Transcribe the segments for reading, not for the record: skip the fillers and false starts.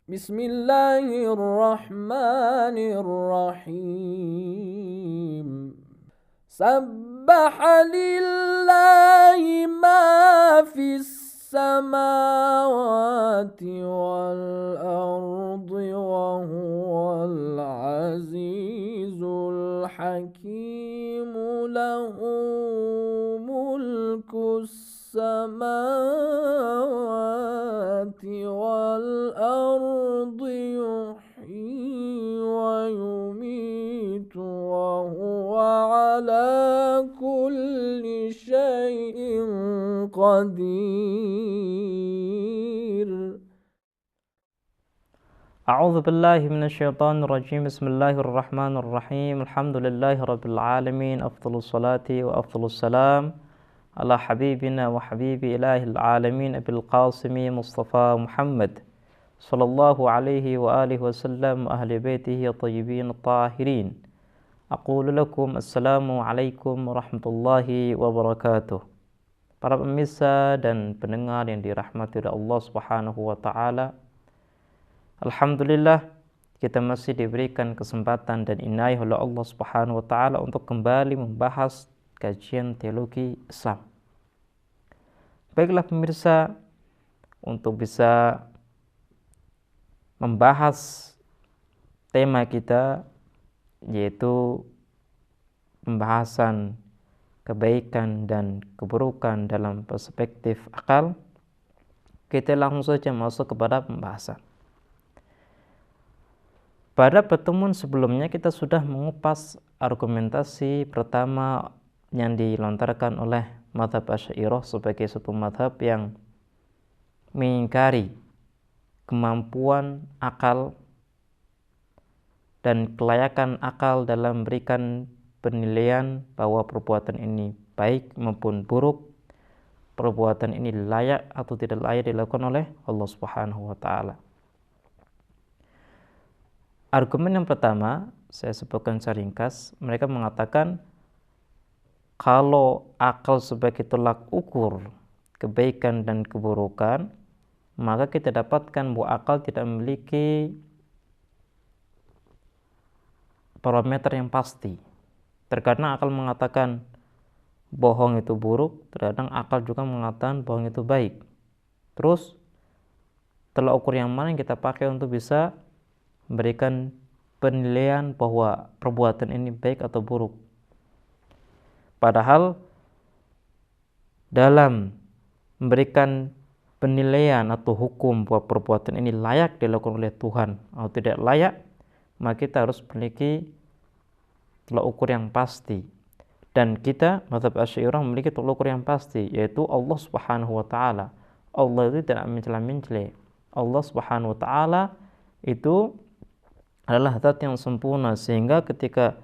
Bismillahirrahmanirrahim. Sabbaha lillahi ma fis samawati wal ardi wa huwal azizul hakim. Lahu mulkus samawati wal ardi yuhyi wa yumitu wa huwa ala kulli syai'in qadir. A'udzu billahi minasyaitonir rajim. Bismillahirrahmanirrahim. Alhamdulillahi rabbil alamin. Afdhalus salati wa afdhalus salam ala habibina wa habibi ilahil alamin Abil Qasimi Mustafa Muhammad sallallahu alaihi wa alihi wasallam ahli baitihi thayyibin tahirin. Aqulu lakum assalamu alaikum warahmatullahi wabarakatuh. Para pemirsa dan pendengar yang dirahmati oleh Allah Subhanahu wa taala, alhamdulillah kita masih diberikan kesempatan dan inayah oleh Allah Subhanahu wa taala untuk kembali membahas kajian teologi Islam. Baiklah pemirsa, untuk bisa membahas tema kita, yaitu pembahasan kebaikan dan keburukan dalam perspektif akal, kita langsung saja masuk kepada pembahasan. Pada pertemuan sebelumnya kita sudah mengupas argumentasi pertama yang dilontarkan oleh mazhab Asy'ariyah sebagai suatu mazhab yang mengingkari kemampuan akal dan kelayakan akal dalam memberikan penilaian bahwa perbuatan ini baik maupun buruk, perbuatan ini layak atau tidak layak dilakukan oleh Allah Subhanahu wa taala. Argumen yang pertama, saya sebutkan secara ringkas, mereka mengatakan kalau akal sebagai tolak ukur kebaikan dan keburukan, maka kita dapatkan bahwa akal tidak memiliki parameter yang pasti. Terkadang akal mengatakan bohong itu buruk, terkadang akal juga mengatakan bohong itu baik. Terus tolak ukur yang mana yang kita pakai untuk bisa memberikan penilaian bahwa perbuatan ini baik atau buruk? Padahal dalam memberikan penilaian atau hukum bahwa perbuatan ini layak dilakukan oleh Tuhan atau tidak layak, maka kita harus memiliki tolak ukur yang pasti. Dan kita, mazhab Asy'ariyah, memiliki tolak ukur yang pasti, yaitu Allah Subhanahu wa taala. Allah itu tidak mencela-mencela. Allah Subhanahu wa taala itu adalah zat yang sempurna, sehingga ketika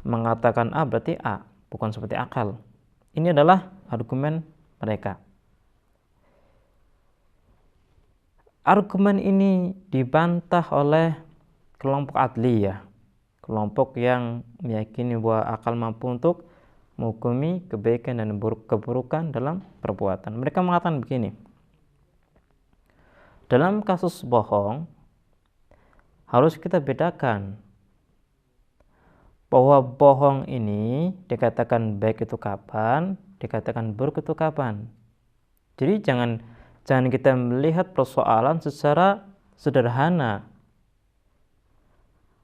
mengatakan A berarti A, bukan seperti akal. Ini adalah argumen mereka. Argumen ini dibantah oleh kelompok adliyah, kelompok yang meyakini bahwa akal mampu untuk menghukumi kebaikan dan keburukan dalam perbuatan. Mereka mengatakan begini, dalam kasus bohong harus kita bedakan bahwa bohong ini dikatakan baik itu kapan, dikatakan buruk itu kapan. Jadi jangan kita melihat persoalan secara sederhana.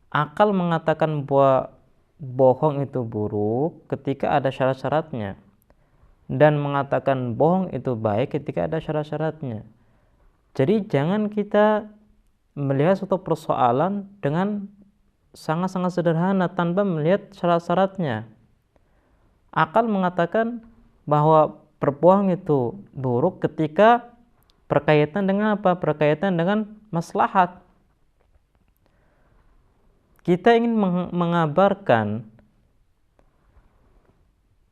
Akal mengatakan bahwa bohong itu buruk ketika ada syarat-syaratnya, dan mengatakan bohong itu baik ketika ada syarat-syaratnya. Jadi jangan kita melihat suatu persoalan dengan sangat-sangat sederhana tanpa melihat syarat-syaratnya. Akal mengatakan bahwa berbohong itu buruk ketika berkaitan dengan apa? Berkaitan dengan maslahat. Kita ingin mengabarkan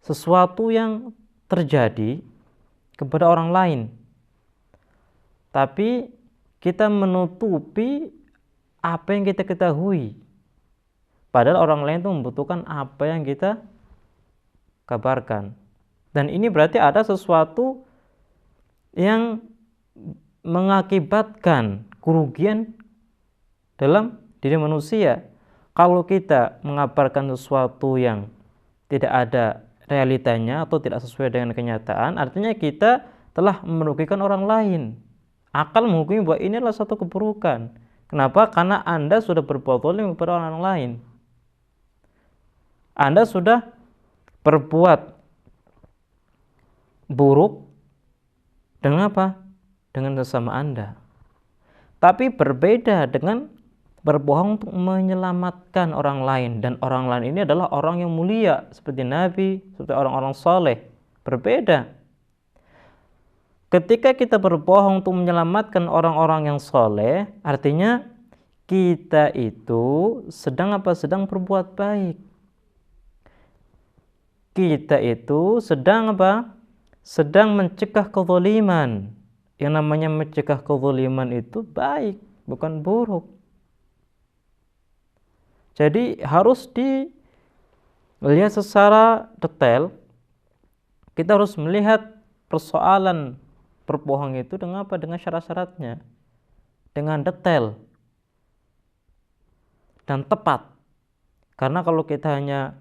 sesuatu yang terjadi kepada orang lain, tapi kita menutupi apa yang kita ketahui, padahal orang lain itu membutuhkan apa yang kita kabarkan. Dan ini berarti ada sesuatu yang mengakibatkan kerugian dalam diri manusia. Kalau kita mengabarkan sesuatu yang tidak ada realitanya atau tidak sesuai dengan kenyataan, artinya kita telah merugikan orang lain. Akal menghukumi bahwa ini adalah satu keburukan. Kenapa? Karena Anda sudah berbuat zalim kepada orang lain. Anda sudah berbuat buruk dengan apa? Dengan sesama Anda. Tapi berbeda dengan berbohong untuk menyelamatkan orang lain, dan orang lain ini adalah orang yang mulia seperti Nabi, seperti orang-orang soleh. Berbeda. Ketika kita berbohong untuk menyelamatkan orang-orang yang soleh, artinya kita itu sedang apa? Sedang berbuat baik. Kita itu sedang apa? Sedang mencegah kezaliman. Yang namanya mencegah kezaliman itu baik, bukan buruk. Jadi harus dilihat secara detail. Kita harus melihat persoalan berbohong itu dengan apa? Dengan syarat-syaratnya, dengan detail dan tepat. Karena kalau kita hanya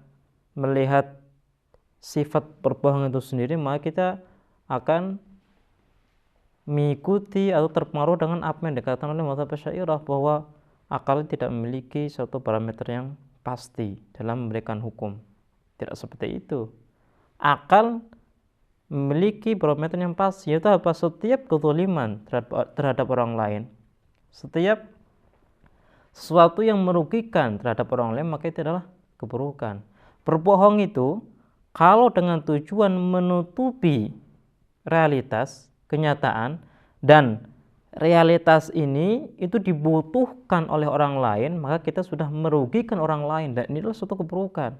melihat sifat berbohong itu sendiri, maka kita akan mengikuti atau terpengaruh dengan apa yang dikatakan oleh mazhab Asy'ariyah, bahwa akal tidak memiliki suatu parameter yang pasti dalam memberikan hukum. Tidak seperti itu. Akal memiliki parameter yang pasti, yaitu apa? Setiap kezaliman terhadap orang lain, setiap sesuatu yang merugikan terhadap orang lain, maka itu adalah keburukan. Berbohong itu kalau dengan tujuan menutupi realitas, kenyataan, dan realitas ini itu dibutuhkan oleh orang lain, maka kita sudah merugikan orang lain, dan ini adalah suatu keburukan.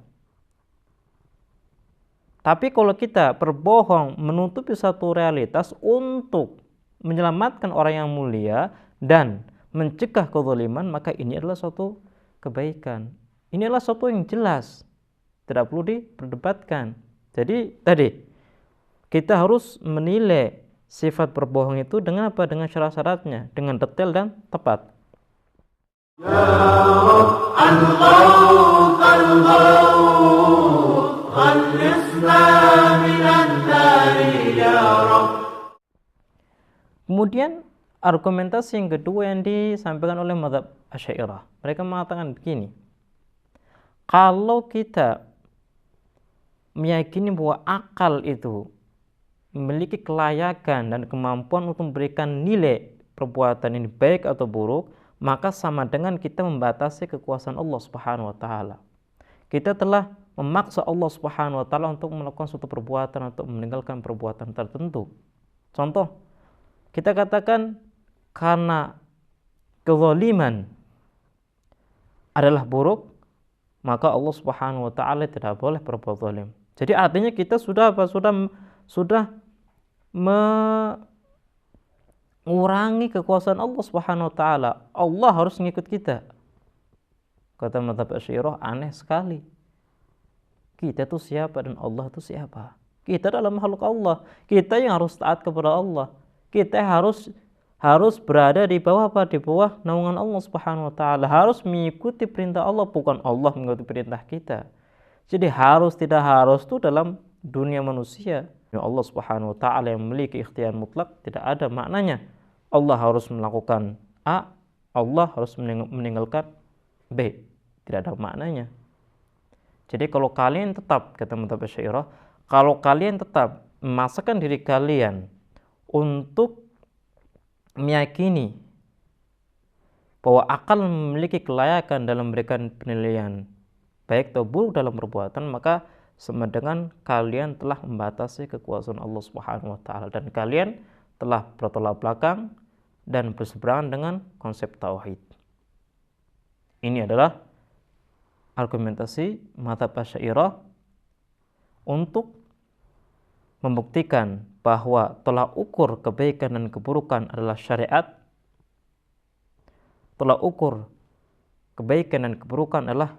Tapi kalau kita berbohong menutupi satu realitas untuk menyelamatkan orang yang mulia dan mencegah kezaliman, maka ini adalah suatu kebaikan. Ini adalah suatu yang jelas, tidak perlu diperdebatkan. Jadi tadi kita harus menilai sifat berbohong itu dengan apa? Dengan syarat-syaratnya, dengan detail dan tepat. Kemudian argumentasi yang kedua yang disampaikan oleh mazhab Asy'ariyah, mereka mengatakan begini: kalau kita meyakini bahwa akal itu memiliki kelayakan dan kemampuan untuk memberikan nilai perbuatan ini baik atau buruk, maka sama dengan kita membatasi kekuasaan Allah Subhanahu wa taala. Kita telah memaksa Allah Subhanahu wa taala untuk melakukan suatu perbuatan atau meninggalkan perbuatan tertentu. Contoh, kita katakan karena kezaliman adalah buruk, maka Allah Subhanahu wa taala tidak boleh berbuat zalim. Jadi artinya kita sudah apa? Sudah mengurangi kekuasaan Allah Subhanahu wa taala. Allah harus ngikut kita. Kata mazhab Asy'ariyah, aneh sekali. Kita itu siapa dan Allah itu siapa? Kita adalah makhluk Allah. Kita yang harus taat kepada Allah. Kita harus berada di bawah apa? Di bawah naungan Allah Subhanahu wa taala. Harus mengikuti perintah Allah, bukan Allah mengikuti perintah kita. Jadi harus tidak harus itu dalam dunia manusia. Allah Subhanahu wa taala yang memiliki ikhtiar mutlak, tidak ada maknanya Allah harus melakukan A, Allah harus meninggalkan B. Tidak ada maknanya. Jadi kalau kalian tetap, kata mazhab Asy'ariyah, kalau kalian tetap memaksakan diri kalian untuk meyakini bahwa akal memiliki kelayakan dalam memberikan penilaian baik atau buruk dalam perbuatan, maka sama dengan kalian telah membatasi kekuasaan Allah Subhanahu wa taala, dan kalian telah bertolak belakang dan berseberangan dengan konsep tauhid. Ini adalah argumentasi mazhab Asy'ariyah untuk membuktikan bahwa tolak ukur kebaikan dan keburukan adalah syariat. Tolak ukur kebaikan dan keburukan adalah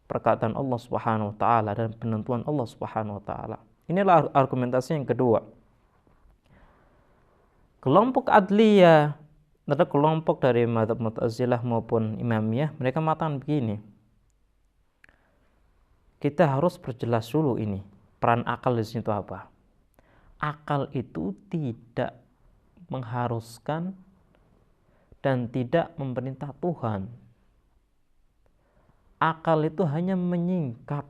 perkataan Allah Subhanahu wa taala dan penentuan Allah Subhanahu wa taala. Inilah argumentasi yang kedua. Kelompok Adliyah ada kelompok dari mazhab Mu'tazilah maupun Imamiyah, mereka mengatakan begini, kita harus perjelas dulu ini peran akal di sini itu apa. Akal itu tidak mengharuskan dan tidak memerintah Tuhan. Akal itu hanya menyingkap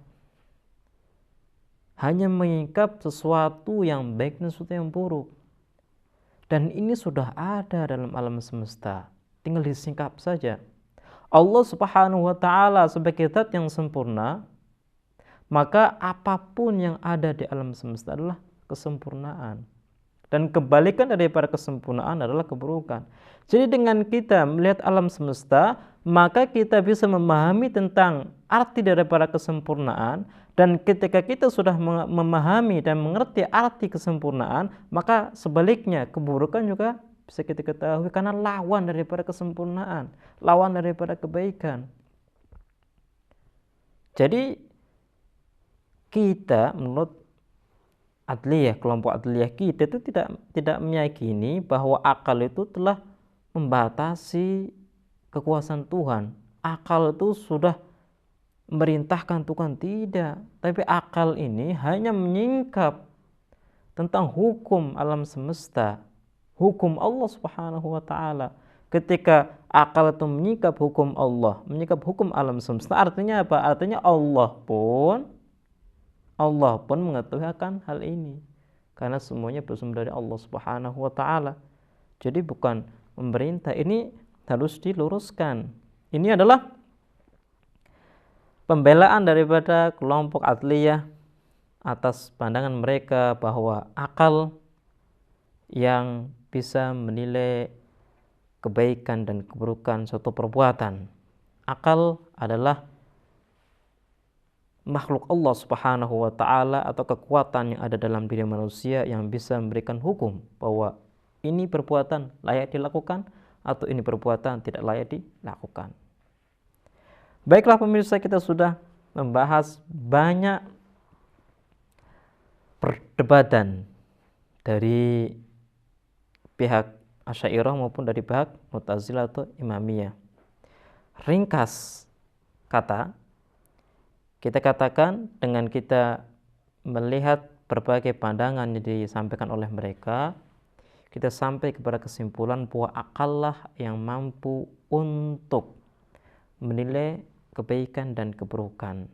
sesuatu yang baik dan sesuatu yang buruk. Dan ini sudah ada dalam alam semesta, tinggal disingkap saja. Allah Subhanahu wa Ta'ala sebagai zat yang sempurna, maka apapun yang ada di alam semesta adalah kesempurnaan. Dan kebalikan daripada kesempurnaan adalah keburukan. Jadi dengan kita melihat alam semesta, maka kita bisa memahami tentang arti daripada kesempurnaan. Dan ketika kita sudah memahami dan mengerti arti kesempurnaan, maka sebaliknya keburukan juga bisa kita ketahui, karena lawan daripada kesempurnaan, lawan daripada kebaikan. Jadi kita menurut Adliyah, kelompok Adliyah kita itu tidak meyakini bahwa akal itu telah membatasi kekuasaan Tuhan. Akal itu sudah merintahkan Tuhan, tidak. Tapi akal ini hanya menyingkap tentang hukum alam semesta, hukum Allah Subhanahu wa Ta'ala. Ketika akal itu menyingkap hukum Allah, menyingkap hukum alam semesta, artinya apa? Artinya Allah pun mengetahui akan hal ini, karena semuanya bersumber dari Allah Subhanahu wa Ta'ala. Jadi bukan pemerintah, ini harus diluruskan. Ini adalah pembelaan daripada kelompok Adliyah atas pandangan mereka bahwa akal yang bisa menilai kebaikan dan keburukan suatu perbuatan. Akal adalah makhluk Allah Subhanahu wa Ta'ala atau kekuatan yang ada dalam diri manusia yang bisa memberikan hukum bahwa ini perbuatan layak dilakukan atau ini perbuatan tidak layak dilakukan. Baiklah pemirsa, kita sudah membahas banyak perdebatan dari pihak Asy'ariyah maupun dari pihak Mu'tazilah atau Imamiyah. Ringkas kata, kita katakan dengan kita melihat berbagai pandangan yang disampaikan oleh mereka, kita sampai kepada kesimpulan bahwa akallah yang mampu untuk menilai kebaikan dan keburukan.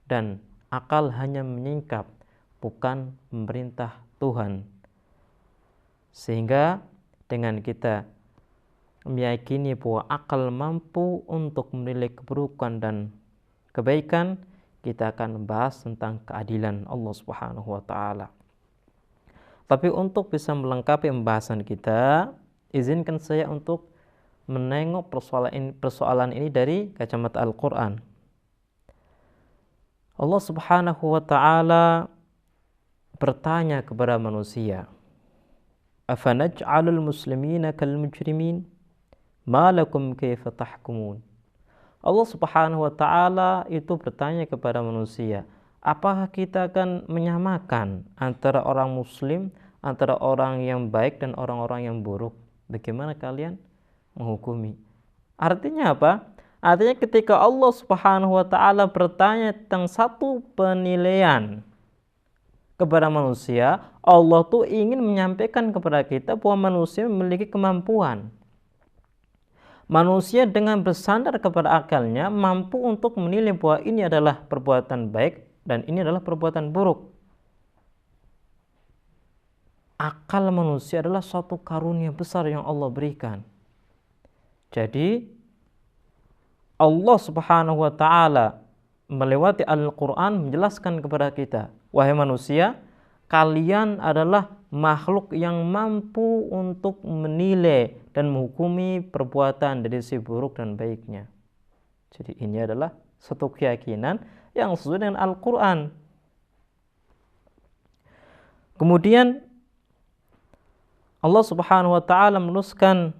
Dan akal hanya menyingkap, bukan memerintah Tuhan. Sehingga dengan kita meyakini bahwa akal mampu untuk menilai keburukan dan kebaikan, kita akan membahas tentang keadilan Allah Subhanahu wa Ta'ala. Tapi untuk bisa melengkapi pembahasan kita, izinkan saya untuk menengok persoalan ini dari kacamata Al-Quran. Allah Subhanahu wa Ta'ala bertanya kepada manusia, afanaj'alul muslimina kal mujrimin ma lakum kaifa tahkumun. Allah Subhanahu wa Ta'ala itu bertanya kepada manusia, apakah kita akan menyamakan antara orang muslim, antara orang yang baik dan orang-orang yang buruk? Bagaimana kalian menghukumi? Artinya apa? Artinya ketika Allah Subhanahu wa Ta'ala bertanya tentang satu penilaian kepada manusia, Allah tuh ingin menyampaikan kepada kita bahwa manusia memiliki kemampuan. Manusia dengan bersandar kepada akalnya mampu untuk menilai bahwa ini adalah perbuatan baik dan ini adalah perbuatan buruk. Akal manusia adalah suatu karunia besar yang Allah berikan. Jadi Allah Subhanahu wa Ta'ala melewati Al-Quran menjelaskan kepada kita, wahai manusia, kalian adalah makhluk yang mampu untuk menilai dan menghukumi perbuatan dari si buruk dan baiknya. Jadi ini adalah satu keyakinan yang sesuai dengan Al-Quran. Kemudian Allah Subhanahu wa Ta'ala menuliskan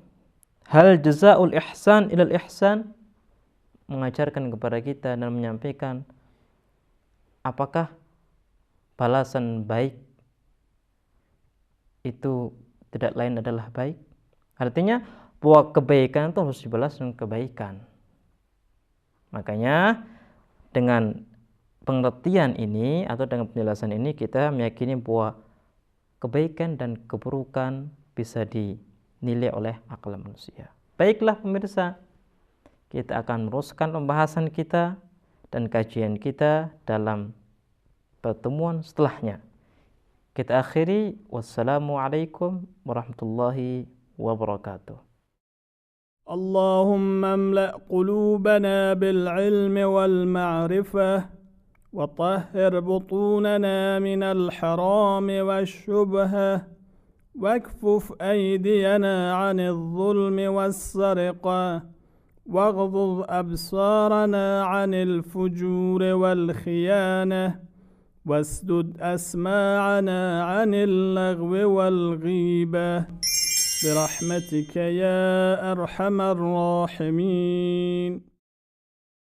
hal jazaa'ul ihsan ilal ihsan, mengajarkan kepada kita dan menyampaikan apakah balasan baik itu tidak lain adalah baik. Artinya bahwa kebaikan itu harus dibalas dengan kebaikan. Makanya dengan pengertian ini atau dengan penjelasan ini kita meyakini bahwa kebaikan dan keburukan bisa dinilai oleh akal manusia. Baiklah pemirsa, kita akan meneruskan pembahasan kita dan kajian kita dalam pertemuan setelahnya. Kita akhiri, wassalamualaikum warahmatullahi wabarakatuh. اللهم املأ قلوبنا بالعلم والمعرفة وطهر بطوننا من الحرام والشبهة واكفف أيدينا عن الظلم والسرقة واغضض أبصارنا عن الفجور والخيانة واسدد أسماعنا عن اللغو والغيبة برحمتك يا أرحم الراحمين.